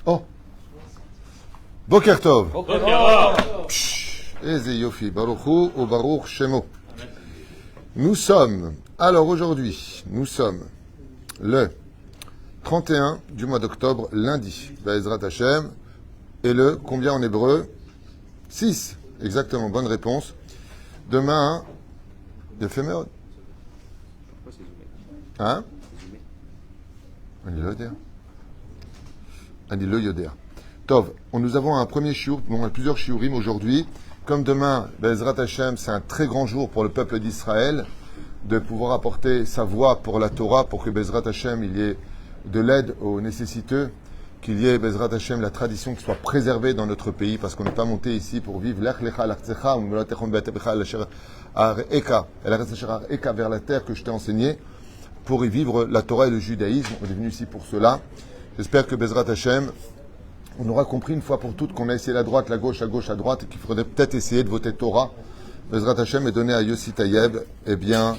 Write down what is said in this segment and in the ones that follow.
Oh, Boker Tov. Boker Tov. Eze Yofi, Baruch Hu ou Baruch Shemo. Nous sommes, alors aujourd'hui, nous sommes le 31 du mois d'octobre, lundi, Be'ezrat Hashem, et le, combien en hébreu 6, exactement, bonne réponse. Demain, il fait Méod. Hein Ani lo yoder. Tov, nous avons un premier shiur, on a plusieurs shiurim aujourd'hui. Comme demain, Be'ezrat Hashem, c'est un très grand jour pour le peuple d'Israël, de pouvoir apporter sa voix pour la Torah, pour que Be'ezrat Hashem, il y ait de l'aide aux nécessiteux, qu'il y ait Be'ezrat Hashem, la tradition qui soit préservée dans notre pays, parce qu'on n'est pas monté ici pour vivre vers la terre que je t'ai enseignée, pour y vivre la Torah et le judaïsme. On est venu ici pour cela. J'espère que Be'ezrat Hashem, on aura compris une fois pour toutes qu'on a essayé la droite, la gauche, à gauche, à droite, et qu'il faudrait peut-être essayer de voter Torah. Be'ezrat Hashem est donné à Yossi Tayeb. Eh bien,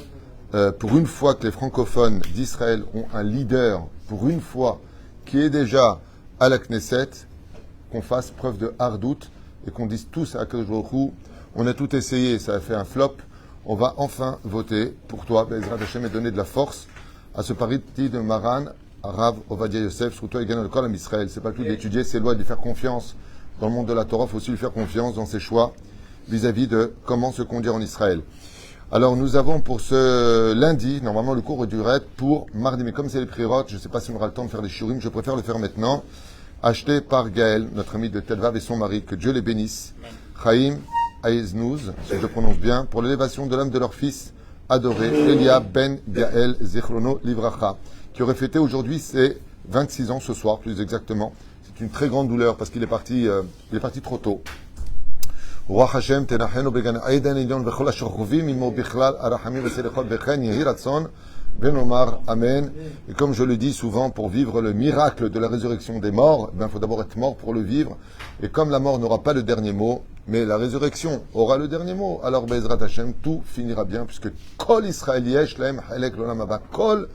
pour une fois que les francophones d'Israël ont un leader, pour une fois, qui est déjà à la Knesset, qu'on fasse preuve de hardout et qu'on dise tous à Kadosh Baruch Hu, on a tout essayé, ça a fait un flop, on va enfin voter pour toi, Be'ezrat Hashem, et donner de la force à ce parti de Maran, Rav Ovadia Yosef, surtout avec le Kol Am Israël. C'est pas tout d'étudier ses lois, de lui faire confiance dans le monde de la Torah, il faut aussi lui faire confiance dans ses choix vis-à-vis de comment se conduire en Israël. Alors nous avons pour ce lundi, normalement le cours durait pour mardi, mais comme c'est les prirotes, je ne sais pas si on aura le temps de faire des shurim, je préfère le faire maintenant, acheté par Gaël, notre ami de Telvav et son mari, que Dieu les bénisse, Chaim Aiznouz, si je le prononce bien, pour l'élévation de l'âme de leur fils adoré, Elia Ben Gaël Zechrono Livracha, qui aurait fêté aujourd'hui ses 26 ans ce soir, plus exactement. C'est une très grande douleur parce qu'il est parti trop tôt. Roi Hashem, tenachenu began Aiden Elion vechol asher chovim imo bichlal arachamim v'selichot bechen yehi ratzon ben omar amen. Et comme je le dis souvent, pour vivre le miracle de la résurrection des morts, il faut d'abord être mort pour le vivre. Et comme la mort n'aura pas le dernier mot, mais la résurrection aura le dernier mot, alors Be'ezrat Hashem, tout finira bien, puisque Kol Israël yesh lahem halek l'olam haba. Kol,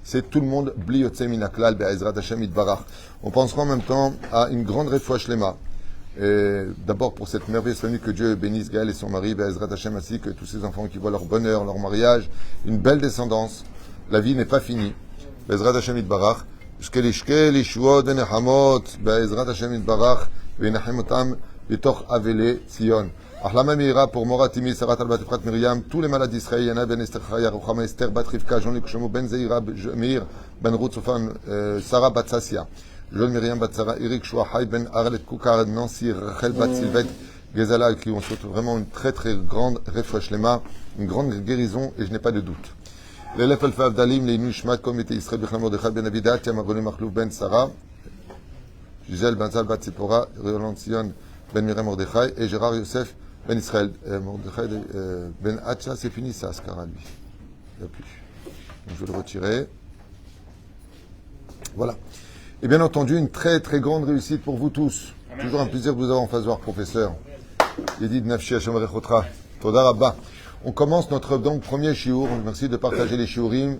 c'est tout le monde, bli yotzei min haklal be'ezrat Hashem itbarach. On pensera en même temps à une grande réfoua shlema. Et d'abord pour cette merveilleuse famille, que Dieu bénisse Gaël et son mari, Be'ezrat Hashem, ainsi que tous ces enfants qui voient leur bonheur, leur mariage, une belle descendance. La vie n'est pas finie. Be'ezrat Hashem itbarach. Shkelishke lishuot venechamot, Be'ezrat Hashem itbarach, venachem otam bitoch avele Tzion. Achlama meira pour Moratimi, Sarat al-Bat Efrat Miriam, tous les malades d'Israël, Yana ben Esther Chaya, Ruchama Esther Bat Rivka, Jean-Luc Shemo ben Zeira, Meir ben Ruth Sofan, Sarah Bat Sassia, Jean Myriam Bat Sarah, Eric Chouahay ben Arlet Koukar, Nancy, Rachel Bat Sylvette, Gezala, qui ont surtout vraiment une très très grande refouach lema, une grande guérison, et je n'ai pas de doute. L'élève Alpha Abdalim, les Nushmat, comme était Israël Bechlam Mordechai ben Avidat, Yamagoni Machlouf ben Sarah, Gisèle ben Zal Bat Sipora, Roland Sion ben Miriam Mordechai, et Gérard Yosef Ben Israël, Mordechai, Ben Hatcha, c'est fini ça, Ascara, lui. Il n'y a plus. Donc je vais le retirer. Voilà. Et bien entendu, une très très grande réussite pour vous tous. Amen. Toujours un plaisir de vous avoir en face, professeur. Yedid Nafshi Hashem Rechotra. Toda Rabba. On commence notre donc premier shiur. Merci de partager les shiurim.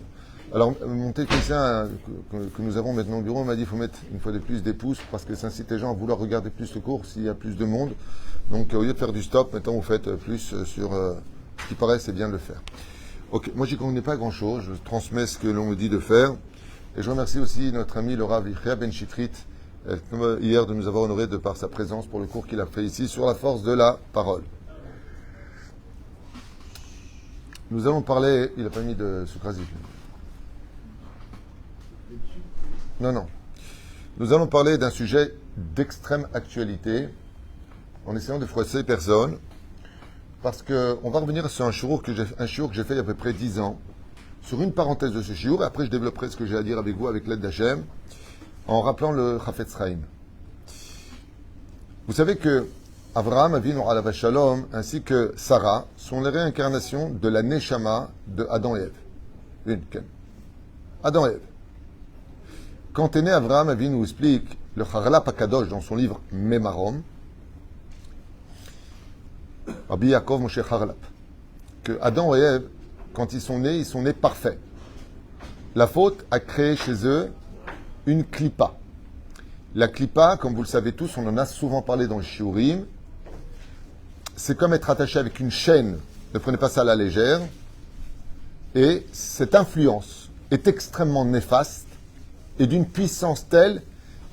Alors, mon technicien que nous avons maintenant au bureau m'a dit qu'il faut mettre une fois de plus des pouces parce que ça incite les gens à vouloir regarder plus le cours s'il y a plus de monde. Donc, au lieu de faire du stop, maintenant vous faites plus sur ce qui paraît, c'est bien de le faire. Ok, moi j'y connais pas grand-chose, je transmets ce que l'on me dit de faire. Et je remercie aussi notre ami le Rav Yichia Ben Shitrit, hier de nous avoir honoré de par sa présence pour le cours qu'il a fait ici sur la force de la parole. Nous allons parler, il n'a pas mis de sucrasif. Non. Nous allons parler d'un sujet d'extrême actualité, en essayant de froisser personne, parce qu'on va revenir sur un shiur que j'ai fait il y a à peu près 10 ans, sur une parenthèse de ce shiur, et après je développerai ce que j'ai à dire avec vous avec l'aide d'Hachem, en rappelant le Chafetz Chaim. Vous savez que Avraham Avinu alav shalom ainsi que Sarah sont les réincarnations de la Neshama de Adam et Ève. Adam et Ève. Quand est né Avraham Avinu explique le Charlap HaKadosh dans son livre Memarom, Rabbi Yaakov Moshe Charlap, que Adam et Ève, quand ils sont nés parfaits. La faute a créé chez eux une clipa. La clipa, comme vous le savez tous, on en a souvent parlé dans le shiurim, c'est comme être attaché avec une chaîne. Ne prenez pas ça à la légère. Et cette influence est extrêmement néfaste et d'une puissance telle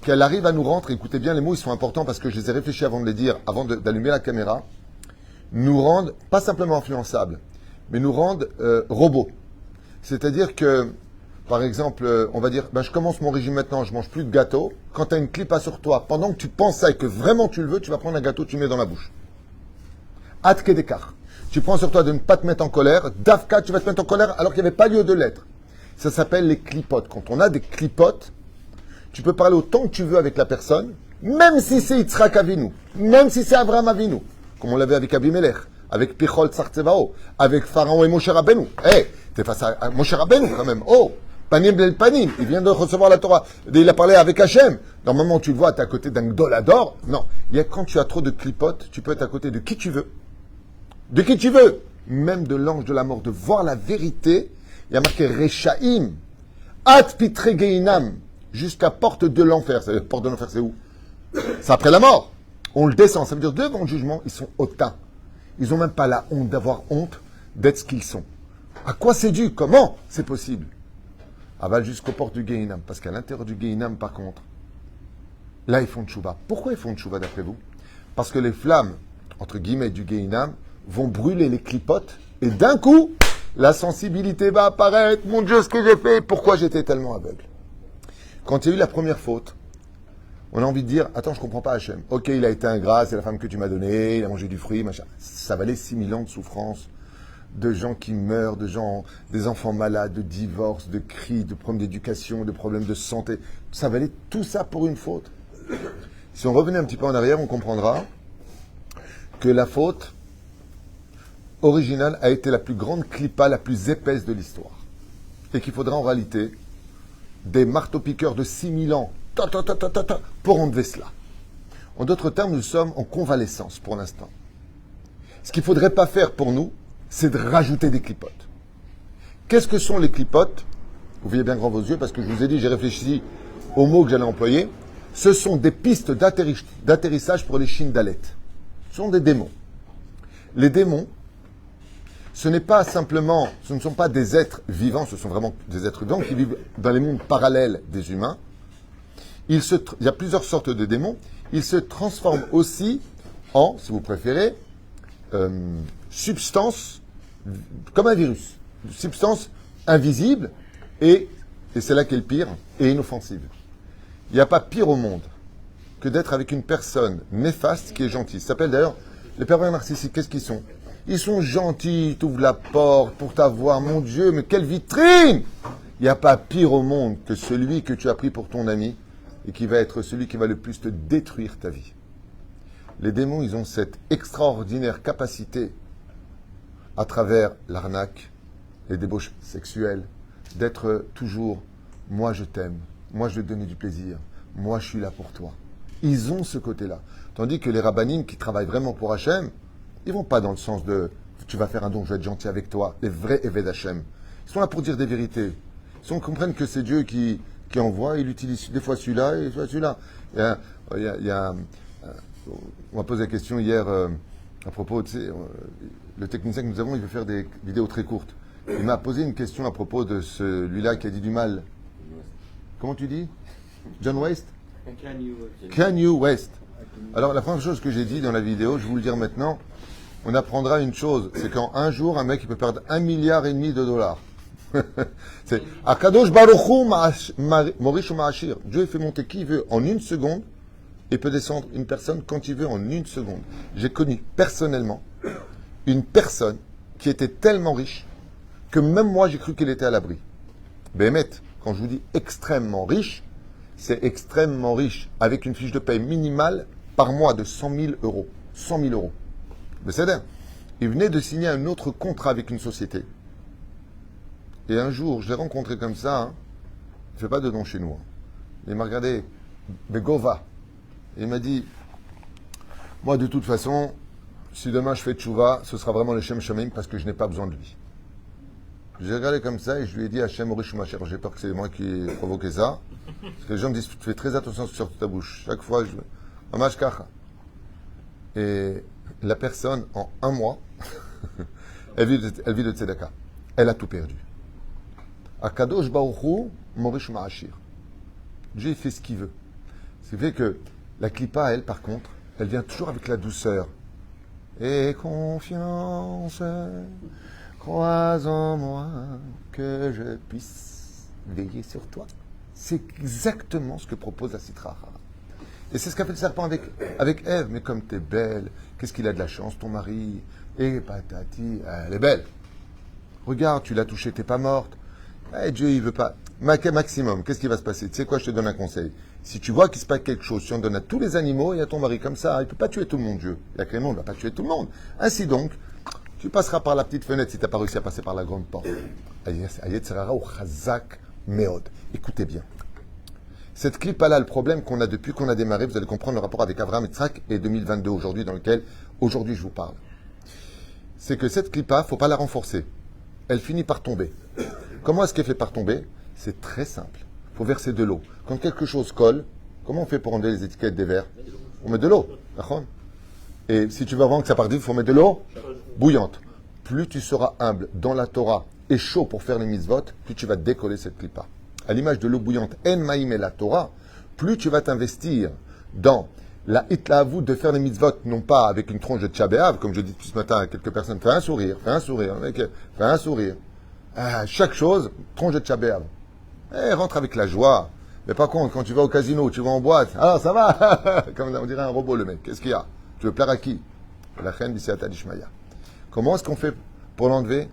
qu'elle arrive à nous rendre, écoutez bien les mots, ils sont importants parce que je les ai réfléchis avant de les dire, avant d'allumer la caméra, nous rendent pas simplement influençables, mais nous rendent robots. C'est-à-dire que, par exemple, on va dire, ben, je commence mon régime maintenant, je mange plus de gâteau. Quand tu as une clipa sur toi, pendant que tu penses ça et que vraiment tu le veux, tu vas prendre un gâteau, tu le mets dans la bouche. Atke d'écart. Tu prends sur toi de ne pas te mettre en colère. Dafka, tu vas te mettre en colère alors qu'il n'y avait pas lieu de l'être. Ça s'appelle les clipotes. Quand on a des clipotes, tu peux parler autant que tu veux avec la personne, même si c'est Yitzhak Avinu, même si c'est Abraham Avinu, comme on l'avait avec Abimelech, avec Pichol Tsartzevao, avec Pharaon et Moshe Rabbeinu. T'es face à Moshe Rabbeinu quand même. Panim Bel Panim, il vient de recevoir la Torah. Il a parlé avec Hachem. Normalement, tu le vois, tu es à côté d'un Gdolador. Non, il y a quand tu as trop de clipotes, tu peux être à côté de qui tu veux. De qui tu veux, même de l'ange de la mort, de voir la vérité. Il y a marqué Rechaim, At Pitre Geinam, jusqu'à porte de l'enfer. Porte de l'enfer, c'est où? C'est après la mort. On le descend. Ça veut dire devant le jugement, ils sont hautains. Ils n'ont même pas la honte d'avoir honte d'être ce qu'ils sont. À quoi c'est dû? Comment c'est possible? Aval jusqu'aux portes du Geinam. Parce qu'à l'intérieur du Geinam, par contre, là, ils font tchouva. Pourquoi ils font tchouva d'après vous? Parce que les flammes, entre guillemets, du Geinam, vont brûler les clipotes, et d'un coup, la sensibilité va apparaître. Mon Dieu, ce que j'ai fait, pourquoi j'étais tellement aveugle? Quand il y a eu la première faute, on a envie de dire, attends, je comprends pas Hachem. Ok, il a été ingrat, c'est la femme que tu m'as donnée, il a mangé du fruit, machin. Ça valait 6000 ans de souffrance, de gens qui meurent, des enfants malades, de divorces, de cris, de problèmes d'éducation, de problèmes de santé. Ça valait tout ça pour une faute. Si on revenait un petit peu en arrière, on comprendra que la faute originale a été la plus grande clipa, la plus épaisse de l'histoire. Et qu'il faudra en réalité des marteaux-piqueurs de 6000 ans pour enlever cela. En d'autres termes, nous sommes en convalescence pour l'instant. Ce qu'il ne faudrait pas faire pour nous, c'est de rajouter des clipotes. Qu'est-ce que sont les clipotes? Vous voyez bien grand vos yeux parce que je vous ai dit, j'ai réfléchi aux mots que j'allais employer. Ce sont des pistes d'atterrissage pour les shindalettes. Ce sont des démons. Les démons, ce ne sont pas des êtres vivants, ce sont vraiment des êtres vivants qui vivent dans les mondes parallèles des humains. Il y a plusieurs sortes de démons. Ils se transforment aussi en, si vous préférez, substance, comme un virus, substance invisible et c'est là qu'est le pire, et inoffensive. Il n'y a pas pire au monde que d'être avec une personne néfaste qui est gentille. Ça s'appelle d'ailleurs, les pervers narcissiques, qu'est-ce qu'ils sont? Ils sont gentils, ils t'ouvrent la porte pour t'avoir, mon Dieu, mais quelle vitrine! Il n'y a pas pire au monde que celui que tu as pris pour ton ami et qui va être celui qui va le plus te détruire ta vie. Les démons, ils ont cette extraordinaire capacité, à travers l'arnaque, les débauches sexuelles, d'être toujours « moi je t'aime, moi je vais te donner du plaisir, moi je suis là pour toi ». Ils ont ce côté-là. Tandis que les rabbanim qui travaillent vraiment pour Hachem, ils ne vont pas dans le sens de « tu vas faire un don, je vais être gentil avec toi », les vrais évêques d'Hachem. Ils sont là pour dire des vérités. Ils comprennent que c'est Dieu qui envoie, il utilise des fois celui-là et des fois celui-là. On m'a posé la question hier à propos, tu sais, le technicien que nous avons, il veut faire des vidéos très courtes. Il m'a posé une question à propos de celui-là qui a dit du mal. Comment tu dis? John West? Kanye West. Alors la première chose que j'ai dit dans la vidéo, je vais vous le dire maintenant, on apprendra une chose, c'est qu'en un jour, un mec il peut perdre 1,5 milliard de dollars. C'est Akadosh Baruchu Morish Ma'ashir. Dieu fait monter qui il veut en une seconde et peut descendre une personne quand il veut en une seconde. J'ai connu personnellement une personne qui était tellement riche que même moi j'ai cru qu'elle était à l'abri. Béhémet, quand je vous dis extrêmement riche, c'est extrêmement riche avec une fiche de paye minimale par mois de 100 000 euros. 100 000 euros. Mais c'est dingue. Il venait de signer un autre contrat avec une société. Et un jour, je l'ai rencontré comme ça. Hein. Il ne fait pas de don chez nous. Hein. Il m'a regardé, Begova. Et il m'a dit, moi de toute façon, si demain je fais tchouva, ce sera vraiment le Shem Shomim parce que je n'ai pas besoin de lui. J'ai regardé comme ça et je lui ai dit Hachem Orish Macher. J'ai peur que c'est moi qui ai provoqué ça. Parce que les gens me disent tu fais très attention sur ta bouche. Chaque fois, je. Amash Kacha. Et la personne, en un mois, elle vit de tzedaka. Elle a tout perdu. Akadosh Baruchu Morish Ma'ashir. Dieu fait ce qu'il veut. Ce qui fait que la clipa, elle, par contre, elle vient toujours avec la douceur. Et confiance, crois en moi, que je puisse veiller sur toi. C'est exactement ce que propose la Sitra Achara. Et c'est ce qu'a fait le serpent avec Ève. Mais comme t'es belle, qu'est-ce qu'il a de la chance, ton mari? Et patati, elle est belle. Regarde, tu l'as touchée, t'es pas morte. Eh, Dieu, il veut pas. Maximum, qu'est-ce qui va se passer? Tu sais quoi, je te donne un conseil. Si tu vois qu'il se passe quelque chose, si on donne à tous les animaux et à ton mari comme ça, il ne peut pas tuer tout le monde, Dieu. Il y a que les mondes, il ne va pas tuer tout le monde. Ainsi donc, tu passeras par la petite fenêtre si tu n'as pas réussi à passer par la grande porte. Ayetzerara ou Chazak Meod. Écoutez bien. Cette clip-là, le problème qu'on a depuis qu'on a démarré, vous allez comprendre le rapport avec Abraham et Yitzhak et 2022 aujourd'hui, dans lequel aujourd'hui je vous parle. C'est que cette clip-là, il ne faut pas la renforcer. Elle finit par tomber. Comment est-ce qu'elle fait par tomber? C'est très simple. Il faut verser de l'eau. Quand quelque chose colle, comment on fait pour enlever les étiquettes des verres? On met de l'eau. D'accord? Et si tu veux vraiment que ça parte vite, il faut mettre de l'eau bouillante. Plus tu seras humble dans la Torah et chaud pour faire les mitzvot, plus tu vas décoller cette clipa. À l'image de l'eau bouillante, En Maïm et la Torah, plus tu vas t'investir dans la hitlaavout de faire les mitzvot, non pas avec une tronche de tchabéav, comme je dis depuis ce matin à quelques personnes, fais un sourire, mec, fais un sourire. Chaque chose, tronche de tchabéav. Rentre avec la joie. Mais par contre, quand tu vas au casino, tu vas en boîte, ça va. Comme on dirait un robot, le mec. Qu'est-ce qu'il y a? Tu veux plaire à qui? La reine d'Isséata d'Ishmaïa. Comment est-ce qu'on fait pour l'enlever?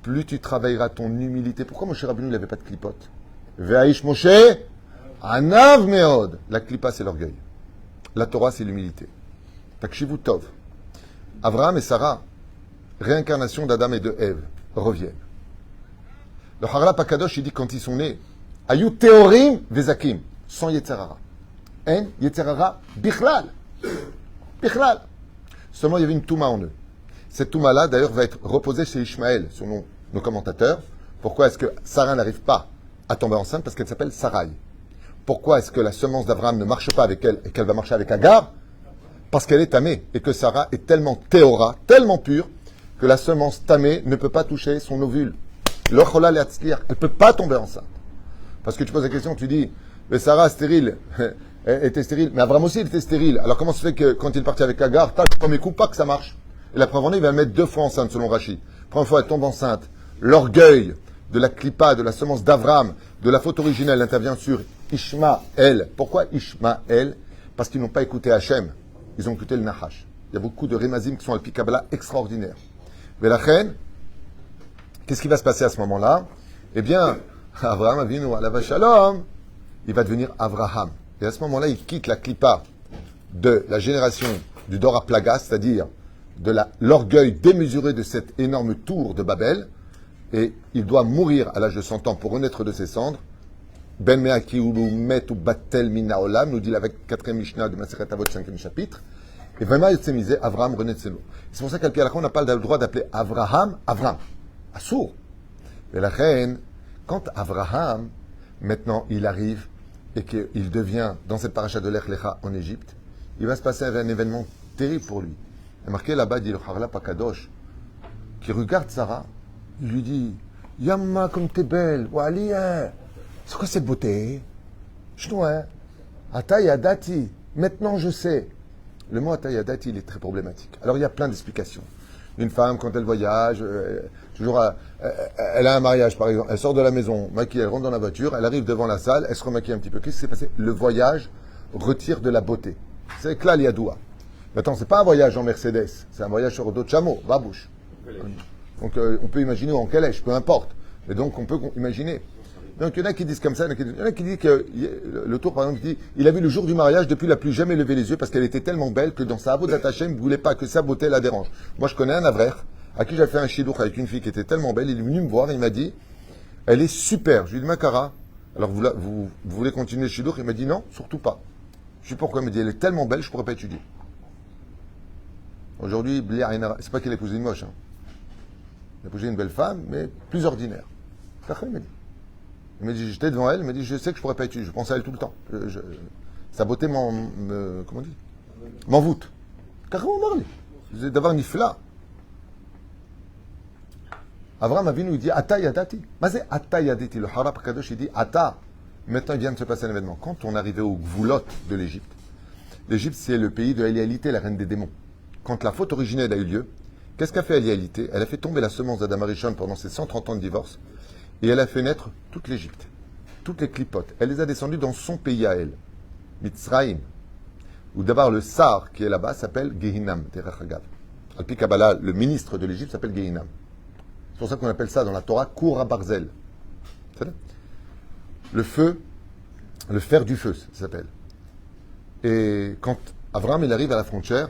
Plus tu travailleras ton humilité. Pourquoi Moshe Rabbeinu n'avait pas de clipote? Ve'aish Moshe, anav meod. La clipa, c'est l'orgueil. La Torah, c'est l'humilité. Takshivu tov. Abraham et Sarah, réincarnation d'Adam et de Ève, reviennent. Le Harlap Akadosh, il dit quand ils sont nés, Ayut Teorim Vezakim, sans Yetzerara. En Yetzerara Bichlal. Bichlal. Seulement, il y avait une Touma en eux. Cette Touma-là, d'ailleurs, va être reposée chez Ishmaël, selon nos commentateurs. Pourquoi est-ce que Sarah n'arrive pas à tomber enceinte? Parce qu'elle s'appelle Sarai. Pourquoi est-ce que la semence d'Abraham ne marche pas avec elle et qu'elle va marcher avec Agar? Parce qu'elle est tamée et que Sarah est tellement théora, tellement pure, que la semence tamée ne peut pas toucher son ovule. Elle ne peut pas tomber enceinte. Parce que tu poses la question, tu dis, mais Sarah stérile, était stérile, mais Abraham aussi il était stérile. Alors comment se fait que quand il est parti avec Agar, premier coup, pas que ça marche? Et la preuve en est, il va mettre 2 fois enceinte selon Rachi. Première fois, elle tombe enceinte. L'orgueil de la clipa, de la semence d'Abraham, de la faute originelle intervient sur Ishmaël. Pourquoi Ishmaël? Parce qu'ils n'ont pas écouté Hachem. Ils ont écouté le Nahash. Il y a beaucoup de Rémazim qui sont à Kabbalah extraordinaires. Mais la reine, qu'est-ce qui va se passer à ce moment-là? Eh bien, Abraham Avinu alav shalom, il va devenir Abraham. Et à ce moment-là, il quitte la clipa de la génération du Dora Plaga, c'est-à-dire de l'orgueil démesuré de cette énorme tour de Babel, et il doit mourir à l'âge de 100 ans pour renaître de ses cendres. Ben me'aki ulu met ou batel mina olam, nous dit la 4e Mishnah de Masechet Avot, 5e chapitre. Et vraiment, il s'est misé, Avraham renaît de ses morts. C'est pour ça qu'à Pialakha, on n'a pas le droit d'appeler Avraham, Avram. Assour. Mais la reine, quand Avraham, maintenant, il arrive et qu'il devient, dans cette paracha de l'Ech Lecha en Égypte, il va se passer un événement terrible pour lui. Il est marqué là-bas, dit le Harlap Akadosh, qui regarde Sarah, il lui dit, Yamma, comme t'es belle, Wali, c'est quoi cette beauté? Ch'nois, Atayadati, maintenant je sais. Le mot Atayadati, il est très problématique. Alors il y a plein d'explications. Une femme, quand elle voyage, elle a un mariage par exemple, elle sort de la maison, maquillée, elle rentre dans la voiture, elle arrive devant la salle, elle se remaquille un petit peu. Qu'est-ce qui s'est passé? Le voyage retire de la beauté. C'est Klal Yadoua. Maintenant, c'est pas un voyage en Mercedes, c'est un voyage sur dos de chameau, babouche. Donc on peut imaginer en calèche, peu importe. Mais donc on peut imaginer. Donc il y en a qui disent comme ça, il y en a qui disent que le tour par exemple dit, il a vu le jour du mariage, depuis il n'a plus jamais levé les yeux parce qu'elle était tellement belle que dans sa avodat Hashem, il ne voulait pas que sa beauté la dérange. Moi je connais un avraire à qui j'avais fait un shidduch avec une fille qui était tellement belle, il est venu me voir, il m'a dit, elle est super. Je lui ai dit, Makara, alors vous voulez continuer le shidduch? Il m'a dit non, surtout pas. Je sais pourquoi, il m'a dit, elle est tellement belle, je ne pourrais pas étudier. Aujourd'hui, c'est pas qu'elle épouse une moche. Hein. Il a épousé une belle femme, mais plus ordinaire. Kaka, il m'a dit. Il m'a dit, j'étais devant elle, il m'a dit, je sais que je pourrais pas être, je pense à elle tout le temps. Sa beauté comment on dit m'envoûte. Kaka, on parle. D'avoir nifla. Abraham Avinu, il dit, Ata yadati. Mais c'est Ata yadati. Le Harap Kadosh, il dit, Ata. Maintenant, il vient de se passer un événement. Quand on arrivait au Gvulot de l'Égypte, l'Égypte, c'est le pays de Elialité, la reine des démons. Quand la faute originelle a eu lieu, qu'est-ce qu'a fait Elialité? Elle a fait tomber la semence d'Adam Arishon pendant ses 130 ans de divorce, et elle a fait naître toute l'Égypte, toutes les clipotes. Elle les a descendues dans son pays à elle, Mitzraïm, où d'abord le Sar, qui est là-bas, s'appelle Gehinam, Terach Hagav. Alpi Kabbalah, le ministre de l'Égypte s'appelle Gehinam. C'est pour ça qu'on appelle ça dans la Torah Koura Barzel. C'est ça? Le feu, le fer du feu, ça s'appelle. Et quand Abraham il arrive à la frontière,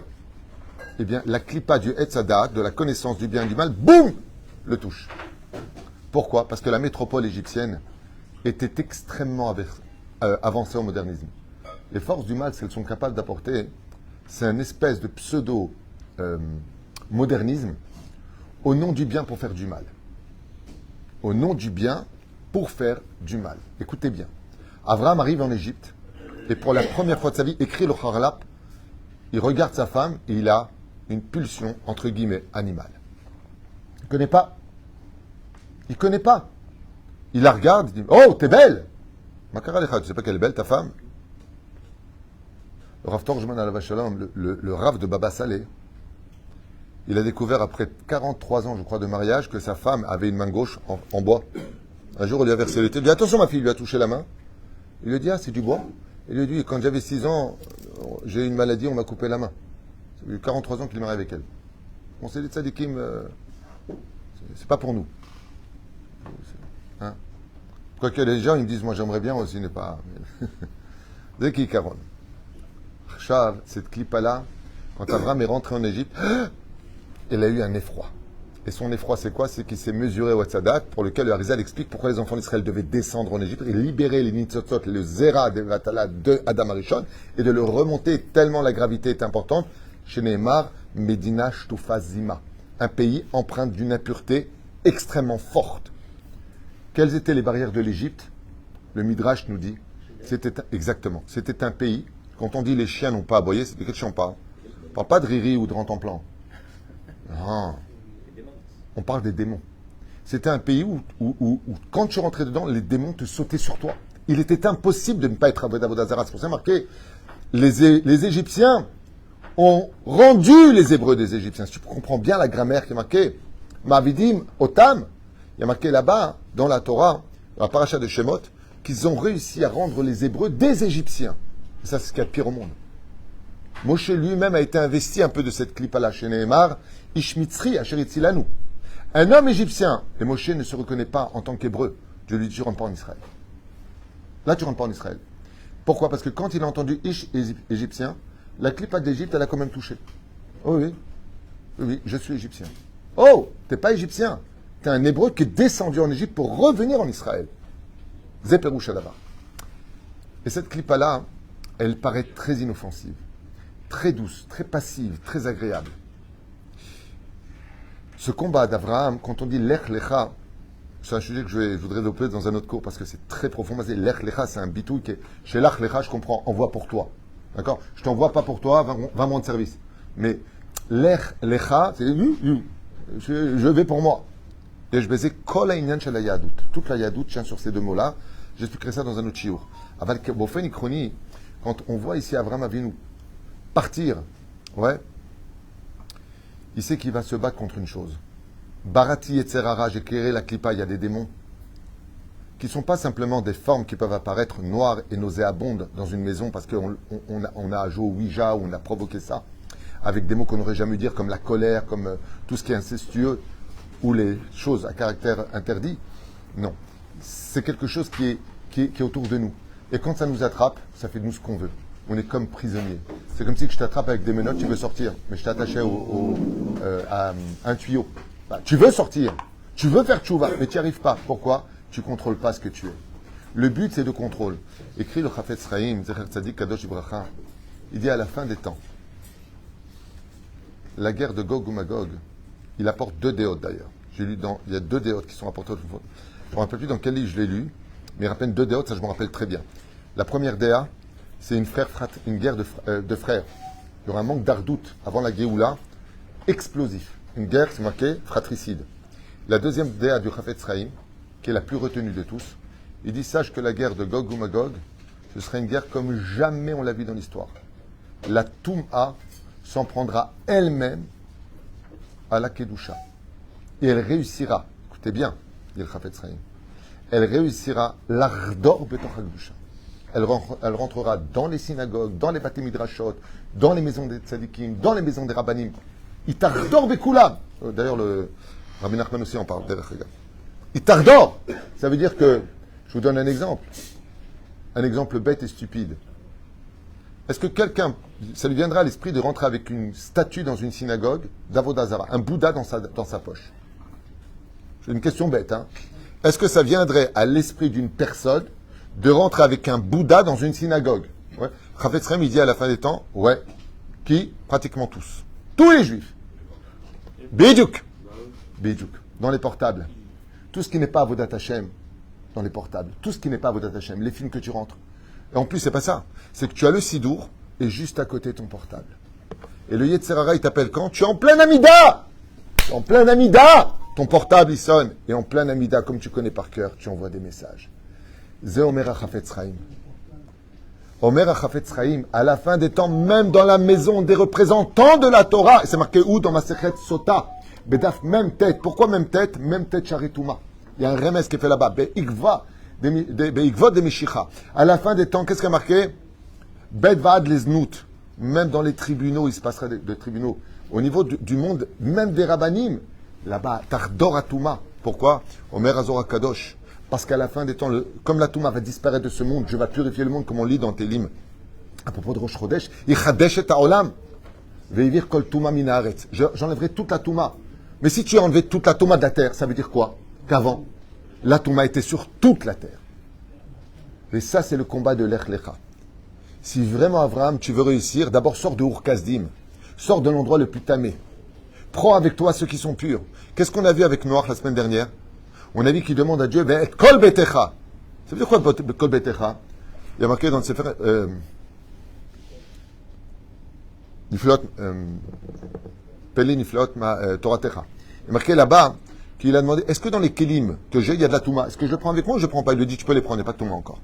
eh bien, la clipa du Etzadat, de la connaissance du bien et du mal, boum, le touche. Pourquoi? Parce que la métropole égyptienne était extrêmement avancée au modernisme. Les forces du mal, ce qu'elles sont capables d'apporter, c'est un espèce de pseudo-modernisme au nom du bien pour faire du mal. Au nom du bien pour faire du mal. Écoutez bien. Abraham arrive en Égypte et pour la première fois de sa vie, écrit le Harlap, il regarde sa femme et il a une pulsion, entre guillemets, animale. Il ne connaît pas. Il ne connaît pas. Il la regarde, il dit, oh, t'es belle! Makara Lecha, tu sais pas qu'elle est belle, ta femme? Le Rav Torjman Alav Shalom, le Rav de Baba Saleh, il a découvert après 43 ans, je crois, de mariage, que sa femme avait une main gauche en bois. Un jour, il lui a versé le thé. Il lui a dit, attention, ma fille, il lui a touché la main. Il lui a dit, ah, c'est du bois. Il lui a dit, quand j'avais 6 ans, j'ai eu une maladie, on m'a coupé la main. Ça fait 43 ans qu'il est marié avec elle. On s'est dit, tzadikim, c'est pas pour nous. Hein? Quoique les gens, ils me disent, moi j'aimerais bien aussi ne pas. Zeki Karon. Chav, cette clipa-là, quand Abraham est rentré en Égypte, il a eu un effroi. Et son effroi, c'est quoi? C'est qu'il s'est mesuré au Hatzadat, pour lequel le Harizal explique pourquoi les enfants d'Israël devaient descendre en Égypte et libérer les Nitzotzot, le Zera de Vatala de Adam Arishon, et de le remonter tellement la gravité est importante. Chez Nehemar, Medina Shtufa Zima, un pays empreint d'une impureté extrêmement forte. Quelles étaient les barrières de l'Égypte? Le Midrash nous dit, exactement, c'était un pays, quand on dit les chiens n'ont pas aboyé, c'est de quel chien on parle? On ne parle pas de Riri ou de Rantanplan. Non. On parle des démons. C'était un pays où, quand tu rentrais dedans, les démons te sautaient sur toi. Il était impossible de ne pas être à Vodazara. C'est pour ça marqué, les Égyptiens ont rendu les Hébreux des Égyptiens. Si tu comprends bien la grammaire qui est marquée, Mavidim, Otam, il y a marqué là-bas, dans la Torah, dans la paracha de Shemot, qu'ils ont réussi à rendre les Hébreux des Égyptiens. Et ça, c'est ce qu'il y a de pire au monde. Moshe lui-même a été investi un peu de cette clipa-là chez Nehemar, Ishmitzri, Asheritzilanu. Un homme égyptien, et Moshe ne se reconnaît pas en tant qu'hébreu. Dieu lui dit, tu ne rentres pas en Israël. Là, tu ne rentres pas en Israël. Pourquoi? Parce que quand il a entendu Ish égyptien, la clipa d'Égypte, elle a quand même touché. Oh oui, oui, je suis égyptien. Oh, t'es pas égyptien. T'es un hébreu qui est descendu en Égypte pour revenir en Israël. Zéperoucha là-bas. Et cette clipa-là, elle paraît très inoffensive, très douce, très passive, très agréable. Ce combat d'Abraham, quand on dit Lech Lecha, c'est un sujet que je voudrais développer dans un autre cours parce que c'est très profond. Mais Lech Lecha, c'est un bitouille qui est. Chez Lech Lecha, je comprends, envoie pour toi. D'accord? Je t'envoie pas pour toi, va me rendre service. Mais Lech Lecha, c'est je vais pour moi. Et je baisais Kol Hainyan Shel Hayadout. Toute la Yadout tient sur ces deux mots-là. J'expliquerai ça dans un autre shiur. Aval Bofen Ikroni, quand on voit ici Abraham Avinu partir, ouais, il sait qu'il va se battre contre une chose. Barati et Tserara, j'ai éclairé la clipa, il y a des démons qui ne sont pas simplement des formes qui peuvent apparaître noires et nauséabondes dans une maison parce qu'on a joué au Ouija ou on a provoqué ça avec des mots qu'on n'aurait jamais dire comme la colère, comme tout ce qui est incestueux ou les choses à caractère interdit. Non. C'est quelque chose qui est autour de nous. Et quand ça nous attrape, ça fait de nous ce qu'on veut. On est comme prisonniers. C'est comme si je t'attrape avec des menottes, tu veux sortir. Mais je t'ai attaché à un tuyau. Bah, tu veux sortir. Tu veux faire tchouva, mais tu n'y arrives pas. Pourquoi? Tu ne contrôles pas ce que tu es. Le but, c'est de contrôle. Écrit le Chafetz Chaim, Zecher Tzadik Kadosh Ibracha. Il dit à la fin des temps, la guerre de Gog ou Magog, il apporte deux déotes d'ailleurs. J'ai lu il y a deux déotes qui sont rapportées. Je ne me rappelle plus dans quel livre je l'ai lu, mais il rappelle deux déotes, ça je me rappelle très bien. La première déa, c'est une guerre de frères. Il y aura un manque d'ardoute avant la Géoula, explosif. Une guerre, c'est marqué fratricide. La deuxième déa du Chafetz Chaim, qui est la plus retenue de tous, il dit sache que la guerre de Gog ou Magog, ce sera une guerre comme jamais on l'a vu dans l'histoire. La Toum'a s'en prendra elle-même à la Kedusha. Et elle réussira, écoutez bien, dit le Chafetz Chaim, elle réussira l'ardor betor Kedusha. Elle rentrera dans les synagogues, dans les Bate Midrashot, dans les maisons des tzadikim, dans les maisons des rabbanim. Itardor bekulam. D'ailleurs, le Rabbi Nachman aussi en parle. Itardor, ça veut dire que, je vous donne un exemple bête et stupide. Est-ce que quelqu'un, ça lui viendra à l'esprit de rentrer avec une statue dans une synagogue d'Avodazara, un Bouddha dans sa poche? C'est une question bête, hein. Est-ce que ça viendrait à l'esprit d'une personne de rentrer avec un Bouddha dans une synagogue? Ouais. Chafetz Chaim, il dit à la fin des temps, ouais, qui? Pratiquement tous. Tous les juifs. Bidjouk. Bidjouk. Dans les portables. Tout ce qui n'est pas Avodat Hashem, dans les portables. Tout ce qui n'est pas Avodat Hashem, les films que tu rentres. Et en plus, c'est pas ça. C'est que tu as le Sidour et juste à côté ton portable. Et le Yetzer Hara, il t'appelle quand? Tu es en plein Amida! En plein Amida! Ton portable, il sonne. Et en plein Amida, comme tu connais par cœur, tu envoies des messages. Ze Omer HaChafetz Chaim. Omer HaChafetz Chaim, à la fin des temps, même dans la maison des représentants de la Torah, et c'est marqué où? Dans ma Masechet Sota. Bedaf, même tête. Pourquoi même tête? Même tête Charitouma. Il y a un remès qui est fait là-bas. Be'ikvod de Meshicha. À la fin des temps, qu'est-ce qui est marqué? Bedvad les Znout. Même dans les tribunaux, il se passera des tribunaux. Au niveau du monde, même des rabbanim, là-bas, Tardor Atouma. Pourquoi? Omer Azor Kadosh. Parce qu'à la fin des temps, comme la Touma va disparaître de ce monde, je vais purifier le monde, comme on lit dans Télim. À propos de Rosh Chodesh, Ichadesh et Haolam. Veivir kol Touma minaret. J'enlèverai toute la Touma. Mais si tu as enlevé toute la Touma de la terre, ça veut dire quoi? Qu'avant, la Touma était sur toute la terre. Et ça, c'est le combat de l'Ech Lecha. Si vraiment, Abraham, tu veux réussir, d'abord sors de Ur Kasdim. Sors de l'endroit le plus tamé. Prends avec toi ceux qui sont purs. Qu'est-ce qu'on a vu avec Noach la semaine dernière? On a vu qu'il demande à Dieu, Kol Betecha. Ça veut dire quoi, Kol Betecha? Il y a marqué dans le Sefer, Niflot, Peli Niflot, Toratecha. Il y a marqué là-bas qu'il a demandé, est-ce que dans les Kélim que j'ai, il y a de la Touma? Est-ce que je le prends avec moi ou je ne le prends pas? Il lui dit, tu peux les prendre, il n'y a pas de Touma encore.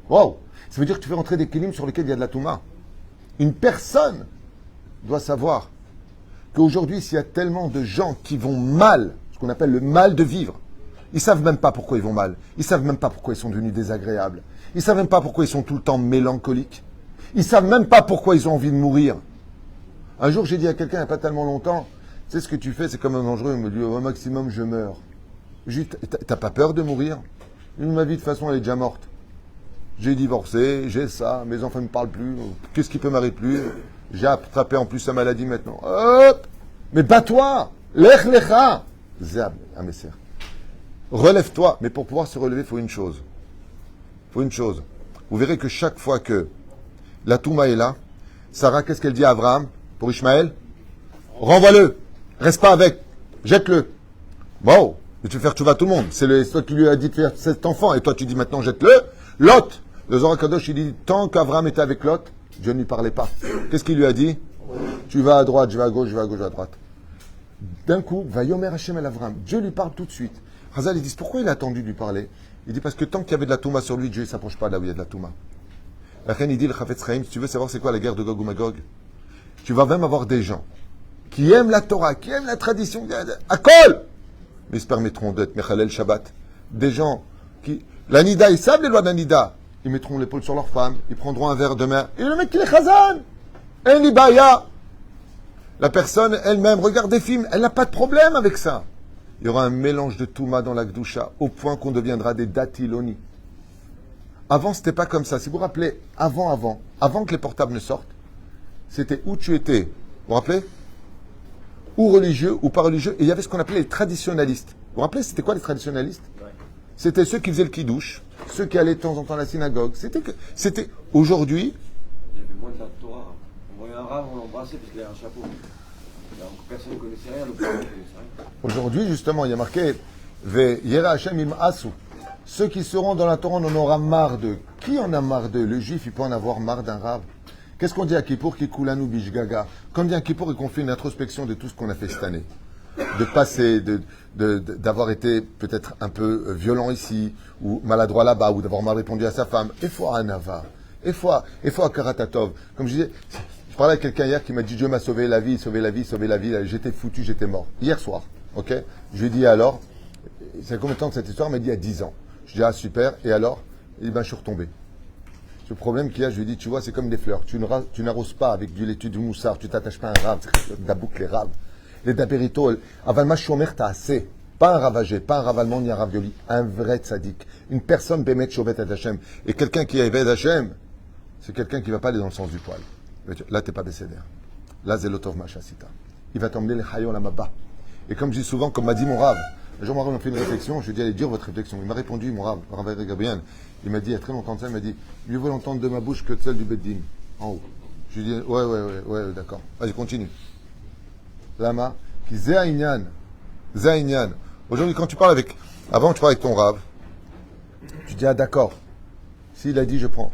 Wow! Ça veut dire que tu fais rentrer des Kélim sur lesquels il y a de la Touma. Une personne doit savoir qu'aujourd'hui, s'il y a tellement de gens qui vont mal, ce qu'on appelle le mal de vivre, ils ne savent même pas pourquoi ils vont mal. Ils ne savent même pas pourquoi ils sont devenus désagréables. Ils ne savent même pas pourquoi ils sont tout le temps mélancoliques. Ils ne savent même pas pourquoi ils ont envie de mourir. Un jour, j'ai dit à quelqu'un, il n'y a pas tellement longtemps, tu sais ce que tu fais, c'est comme un dangereux. Il me dit, au maximum, je meurs. Je lui dis, t'as pas peur de mourir? Ma vie, de toute façon, elle est déjà morte. J'ai divorcé, j'ai ça, mes enfants ne me parlent plus. Qu'est-ce qui peut m'arriver plus? J'ai attrapé en plus sa maladie maintenant. Hop! Mais bats-toi! Lech lecha! Zéab, un messer. Relève-toi. Mais pour pouvoir se relever, il faut une chose. Vous verrez que chaque fois que la Touma est là, Sarah, qu'est-ce qu'elle dit à Abraham pour Ishmaël? Renvoie-le. Reste pas avec. Jette-le. Wow. Mais tu veux faire tchouva tout le monde. C'est toi qui lui as dit de faire cet enfant. Et toi, tu dis maintenant, jette-le. Lot. Le Zohar Kadosh, il dit, tant qu'Abraham était avec Lot, Dieu ne lui parlait pas. Qu'est-ce qu'il lui a dit? Tu vas à droite, je vais à gauche, je vais à gauche, je vais à droite. D'un coup, va Yomer Hashem el Avraham. Dieu lui parle tout de suite. Chazal, ils disent, pourquoi il a attendu de lui parler? Il dit, parce que tant qu'il y avait de la Touma sur lui, Dieu ne s'approche pas de là où il y a de la Touma. La reine, il dit, le Chafetz Chaim, si tu veux savoir c'est quoi la guerre de Gog ou Magog, tu vas même avoir des gens qui aiment la Torah, qui aiment la tradition, à col, mais ils se permettront d'être Mechalel Shabbat. Des gens qui, la Nida, ils savent les lois de la Nida. Ils mettront l'épaule sur leur femme, ils prendront un verre de mer, et le mec qui est Chazan, un Libaya. La personne elle-même regarde des films, elle n'a pas de problème avec ça. Il y aura un mélange de Touma dans la Gdusha, au point qu'on deviendra des Datiloni. Avant, c'était pas comme ça. Si vous vous rappelez, avant que les portables ne sortent, c'était où tu étais. Vous vous rappelez? Ou religieux, ou pas religieux. Et il y avait ce qu'on appelait les traditionnalistes. Vous vous rappelez, c'était quoi les traditionnalistes? Ouais. C'était ceux qui faisaient le kidouche, ceux qui allaient de temps en temps à la synagogue. C'était aujourd'hui. Il y avait moins de la Torah. On voyait un rave, on l'embrassait parce qu'il avait un chapeau. Personne ne connaissait rien, le peuple ne connaissait rien. Aujourd'hui, justement, il y a marqué Ve Yera Hashem im asu. Ceux qui seront dans la Torah, on en aura marre d'eux. Qui en a marre d'eux? Le juif, il peut en avoir marre d'un rave. Qu'est-ce qu'on dit à Kippour? Kikulanu bishgaga. Quand on dit à Kippour et qu'on fait une introspection de tout ce qu'on a fait cette année, de passer, d'avoir été peut-être un peu violent ici, ou maladroit là-bas, ou d'avoir mal répondu à sa femme. Et fois à Nava, et fois à Karatatov. Comme je disais, je parlais à quelqu'un hier qui m'a dit Dieu m'a sauvé la vie, sauvé la vie, sauvé la vie. J'étais foutu, j'étais mort. Hier soir, ok? Je lui ai dit alors, c'est combien de temps que cette histoire? Il m'a dit il y a 10 ans. Je dis ah super, et alors? Et ben je suis retombé. Ce problème qu'il y a, je lui ai dit, tu vois, c'est comme des fleurs. Tu n'arroses pas avec du lait, du moussard, tu t'attaches pas à un rave, c'est dabouk les raves. Les dabérito, avalma shomer t'as assez. Pas un ravagé, pas un ravalement ni un ravioli. Un vrai tzaddik. Une personne bémet shovet ad Hashem. Et quelqu'un qui est ved Hashem, c'est quelqu'un qui ne va pas aller dans le sens du poil. Là, tu n'es pas bécédère. Là, zelotov machasita. Il va t'emmener les hayon la mabba. Et comme je dis souvent, comme m'a dit mon rave, un jour, mon rave m'a fait une réflexion, je lui ai dit, allez, dure votre réflexion. Il m'a répondu, mon rave, Rav Gabriel, il m'a dit, il y a très longtemps de ça, il m'a dit, mieux vaut l'entendre de ma bouche que de celle du Beddin, en haut. Je lui ai dit, ouais, d'accord. Vas-y, continue. Lama, qui Zéaïnian. Aujourd'hui, quand tu parles avec, avant, tu parles avec ton rave, tu dis, ah, d'accord. S'il a dit, je prends.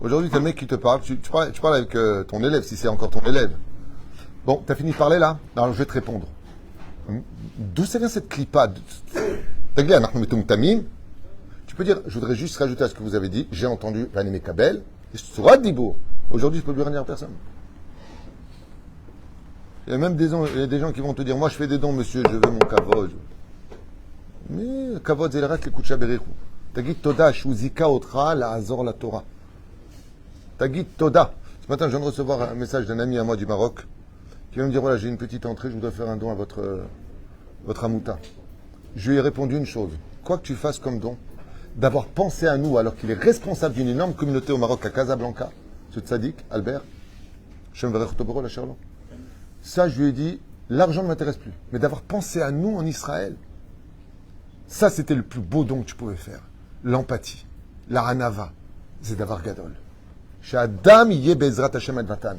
Aujourd'hui, t'as le mec qui te parle, tu parles avec ton élève, si c'est encore ton élève. Bon, t'as fini de parler là? Alors, je vais te répondre. D'où ça vient cette clipade? Tu peux dire, je voudrais juste rajouter à ce que vous avez dit, j'ai entendu Rani Mekabel, et Surat Dibour. Aujourd'hui, je ne peux plus rien dire à personne. Il y a même des gens qui vont te dire, moi je fais des dons, monsieur, je veux mon kavod. Mais kavod, c'est le reste, les kucha berichu. Tagit toda, shuzika otra, la azor la Torah. Tagit toda. Ce matin, je viens de recevoir un message d'un ami à moi du Maroc, qui vient me dire, voilà, j'ai une petite entrée, je voudrais faire un don à votre amouta. Je lui ai répondu une chose. Quoi que tu fasses comme don, d'avoir pensé à nous alors qu'il est responsable d'une énorme communauté au Maroc, à Casablanca, ce tzaddik, Albert, Shem Verech Toboro, la Charlot. Ça, je lui ai dit, l'argent ne m'intéresse plus. Mais d'avoir pensé à nous en Israël, ça, c'était le plus beau don que tu pouvais faire. L'empathie, la hanava, c'est d'avoir gadol. Chez Adam, yé Bezrat Hashem advatan.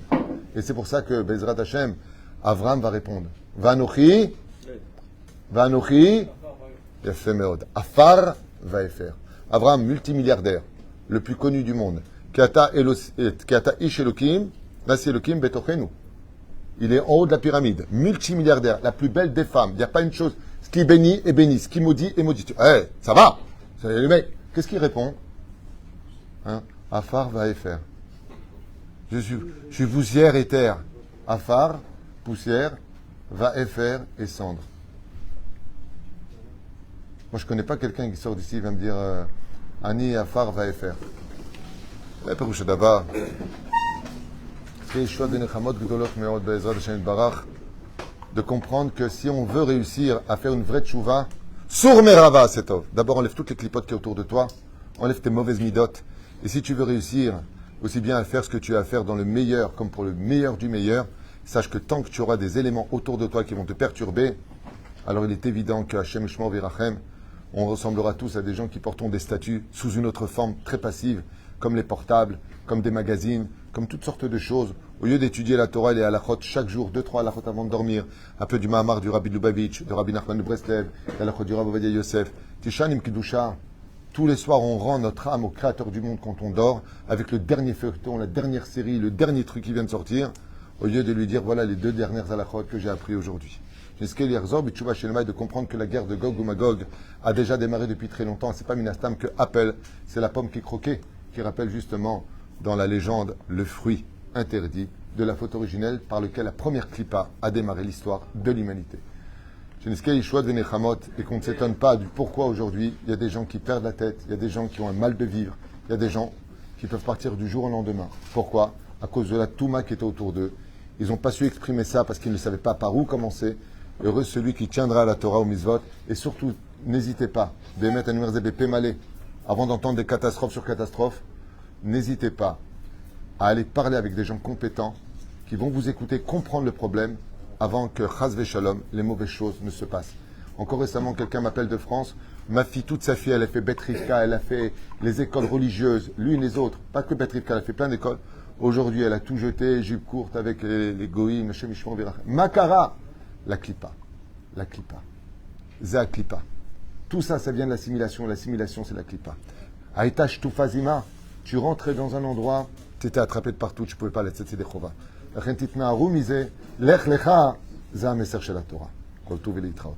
Et c'est pour ça que Bezrat Hashem, Avram va répondre. Vanochi, Yafé Meod. Afar va faire. Avram, multimilliardaire, le plus connu du monde. Kiata Ish Elokim, Nasi Elokim Betochenu. Il est en haut de la pyramide, multimilliardaire, la plus belle des femmes. Il n'y a pas une chose. Ce qui bénit est béni, ce qui maudit est maudit. Ça va. Le mec, qu'est-ce qu'il répond? Afar va faire. Je suis poussière et terre. Afar, poussière, va faire et cendre. Moi, je ne connais pas quelqu'un qui sort d'ici et va me dire Ani, Afar, va faire. Perouche d'abord. De comprendre que si on veut réussir à faire une vraie tchouva, sour merava, c'est ov. D'abord, enlève toutes les clipotes qui sont autour de toi, enlève tes mauvaises midotes. Et si tu veux réussir aussi bien à faire ce que tu as à faire dans le meilleur comme pour le meilleur du meilleur, sache que tant que tu auras des éléments autour de toi qui vont te perturber, alors il est évident que Hashem Shmor Virachem, on ressemblera tous à des gens qui portent des statuts sous une autre forme très passive, comme les portables, comme des magazines, comme toutes sortes de choses. Au lieu d'étudier la Torah et les halachot chaque jour, 2-3 halachot avant de dormir, un peu du Mahamar du Rabbi Lubavitch, de Rabbi Nachman de Breslev, de halachot du Rabbi Ovadia Yosef, Tishanim Kidusha. Tous les soirs, on rend notre âme au Créateur du monde quand on dort, avec le dernier feuilleton, la dernière série, le dernier truc qui vient de sortir, au lieu de lui dire, voilà les 2 dernières halachot que j'ai appris aujourd'hui. De comprendre que la guerre de Gog ou Magog a déjà démarré depuis très longtemps. C'est pas Minastam que Appel, c'est la pomme qui est croquée, qui rappelle justement dans la légende le fruit interdit de la faute originelle par lequel la première clipa a démarré l'histoire de l'humanité. Et qu'on ne s'étonne pas du pourquoi aujourd'hui il y a des gens qui perdent la tête, il y a des gens qui ont un mal de vivre, il y a des gens qui peuvent partir du jour au lendemain. Pourquoi? À cause de la touma qui était autour d'eux. Ils n'ont pas su exprimer ça parce qu'ils ne savaient pas par où commencer. Heureux celui qui tiendra la Torah au mitzvot. Et surtout, n'hésitez pas, d'émettre un numéro ZBP malé, avant d'entendre des catastrophes sur catastrophes, n'hésitez pas à aller parler avec des gens compétents qui vont vous écouter, comprendre le problème avant que chas v'shalom, les mauvaises choses ne se passent. Encore récemment, quelqu'un m'appelle de France. Ma fille, toute sa fille, elle a fait Bet Rivka, elle a fait les écoles religieuses, l'une et les autres. Pas que Bet Rivka, elle a fait plein d'écoles. Aujourd'hui, elle a tout jeté, jupe courte avec les goïms, le chemishmon virach. Makara, la klipa. La klipa. Zéa klipa. Tout ça, ça vient de l'assimilation. L'assimilation, c'est la klipa. Aïtash tufazima, tu rentrais dans un endroit, tu étais attrapé de partout, tu ne pouvais pas aller tzetsi dechova. Rentitna arumize, lech lecha, zéa meser shel Torah. Kol tuv v'leitraot.